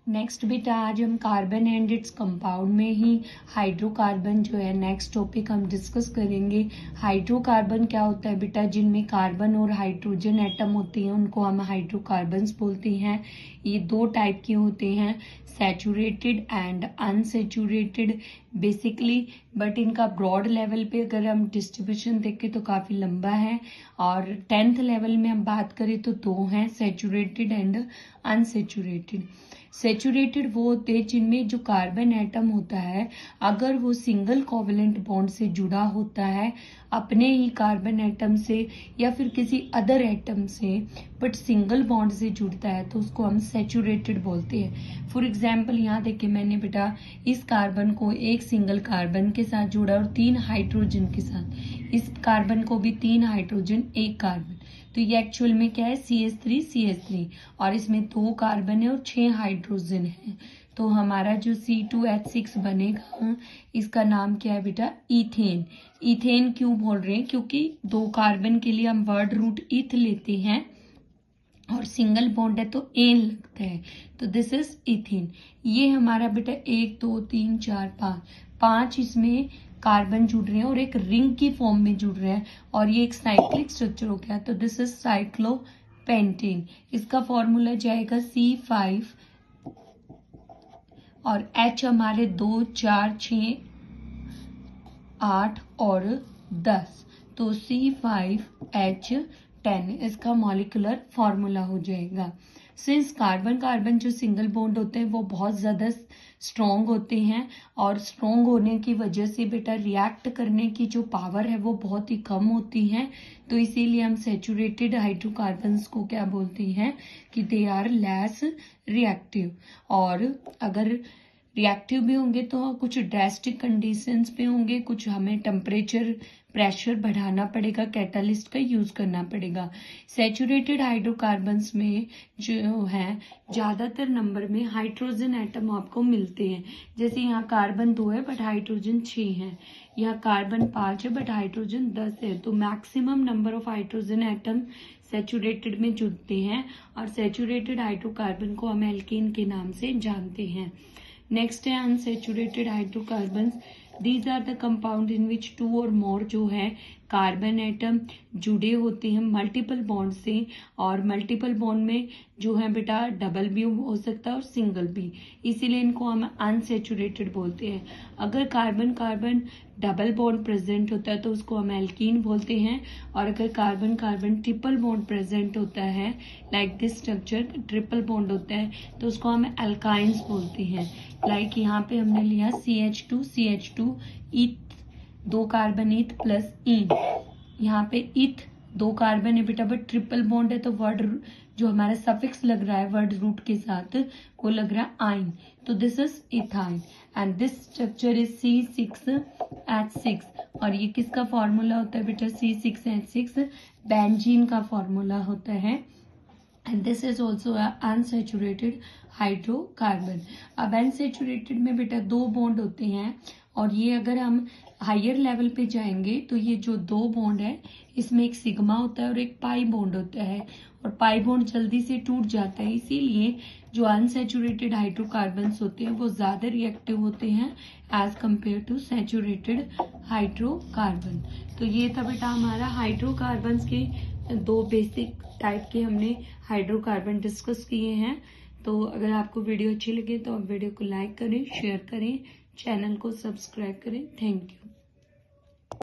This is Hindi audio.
नेक्स्ट बेटा आज हम कार्बन एंड इट्स कंपाउंड में ही हाइड्रोकार्बन जो है नेक्स्ट टॉपिक हम डिस्कस करेंगे। हाइड्रोकार्बन क्या होता है बेटा, जिनमें कार्बन और हाइड्रोजन एटम होती हैं उनको हम हाइड्रोकार्बन्स बोलते हैं। ये दो टाइप के होते हैं, saturated and unsaturated basically, but इनका ब्रॉड लेवल पे अगर हम डिस्ट्रीब्यूशन देखें तो काफ़ी लंबा है। और 10th लेवल में हम बात करें तो दो हैं, सैचुरेटेड एंड अनसैचुरेटेड। सैचुरेटेड वो होते हैं जिनमें जो कार्बन एटम होता है अगर वो सिंगल कोवेलेंट बॉन्ड से जुड़ा होता है अपने ही कार्बन एटम से या फिर किसी अदर एटम से, बट सिंगल बॉन्ड से जुड़ता है तो उसको हम सैचुरेटेड बोलते हैं। फॉर एग्जाम्पल यहाँ देखिए मैंने बेटा इस कार्बन को एक सिंगल कार्बन के साथ जोड़ा और 3 हाइड्रोजन के साथ, इस कार्बन को भी 3 हाइड्रोजन एक कार्बन, तो ये एक्चुअल में क्या है CH3 और इसमें 2 कार्बन है और 6 हाइड्रोजन है। तो हमारा जो C2H6 बनेगा इसका नाम क्या है बेटा, ईथेन। ईथेन क्यों बोल रहे हैं, क्योंकि 2 कार्बन के लिए हम वर्ड रूट ईथ लेते हैं और सिंगल बॉन्ड है तो एन लगता है, तो दिस इज इथेन। ये हमारा बेटा 1 2 3 4 5 इसमें कार्बन जुड़ रहे हैं और एक रिंग की फॉर्म में जुड़ रहे हैं और ये एक साइक्लिक स्ट्रक्चर हो गया, तो दिस इज साइक्लोपेंटेन। इसका फॉर्मूला जाएगा C5 और H हमारे 2 4 6 8 और 10, तो C5H10 इसका मॉलिक्यूलर फॉर्मूला हो जाएगा। सिंस कार्बन कार्बन जो सिंगल बॉन्ड होते हैं वो बहुत ज़्यादा स्ट्रॉन्ग होते हैं और स्ट्रॉन्ग होने की वजह से बेटा रिएक्ट करने की जो पावर है वो बहुत ही कम होती है, तो इसीलिए हम सैचुरेटेड हाइड्रोकार्बन्स को क्या बोलते हैं कि दे आर लेस रिएक्टिव। और अगर रिएक्टिव भी होंगे तो कुछ ड्रास्टिक कंडीशंस पे होंगे, कुछ हमें टेम्परेचर प्रेशर बढ़ाना पड़ेगा, कैटालिस्ट का यूज करना पड़ेगा। सैचुरेटेड हाइड्रोकार्बन्स में जो है ज्यादातर नंबर में हाइड्रोजन एटम आपको मिलते हैं, जैसे यहाँ कार्बन 2 है बट हाइड्रोजन 6 है, यहाँ कार्बन 5 है बट हाइड्रोजन 10 है, तो maximum number of hydrogen atom saturated में जुड़ते हैं और सैचुरेटेड हाइड्रोकार्बन को हम एल्केन के नाम से जानते हैं। नेक्स्ट है unsaturated hydrocarbons. These are the compound in which 2 or मोर जो है कार्बन एटम जुड़े होते हैं मल्टीपल बॉन्ड से, और मल्टीपल बॉन्ड में जो है बेटा डबल भी हो सकता है और सिंगल भी, इसीलिए इनको हम अनसैचुरेटेड बोलते हैं। अगर carbon carbon double bond present होता है तो उसको हम एल्कीन बोलते हैं, और अगर carbon carbon triple bond present होता है like this structure triple bond होता है तो उसको हम एल्काइंस बोलते हैं। लाइक यहाँ पे हमने लिया CH2 ईथ 2 कार्बन ईथ प्लस ईन, यहाँ पे ईथ 2 कार्बन है बेटा बट ट्रिपल बॉन्ड है तो वर्ड जो हमारा सफिक्स लग रहा है वर्ड रूट के साथ वो लग रहा है आइन, तो this is ethyne and this structure is C6H6। और ये किसका फॉर्मूला होता है बेटा, C6H6 बेंजीन का फॉर्मूला होता है and this is also unsaturated hydrocarbon. अब अनसैचुरेटेड में बेटा 2 बॉन्ड होते हैं और ये अगर हम हायर लेवल पे जाएंगे तो ये जो 2 बॉन्ड है इसमें एक सिग्मा होता है और एक पाई बॉन्ड होता है, और पाई बॉन्ड जल्दी से टूट जाता है, इसीलिए जो अनसैचुरेटेड हाइड्रोकार्बन्स होते हैं वो ज्यादा रिएक्टिव होते हैं as compare to saturated hydrocarbon. तो ये था बेटा हमारा हाइड्रोकार्बन्स के 2 बेसिक टाइप के हमने हाइड्रोकार्बन डिस्कस किए हैं। तो अगर आपको वीडियो अच्छी लगे तो आप वीडियो को लाइक करें, शेयर करें, चैनल को सब्सक्राइब करें। Thank you.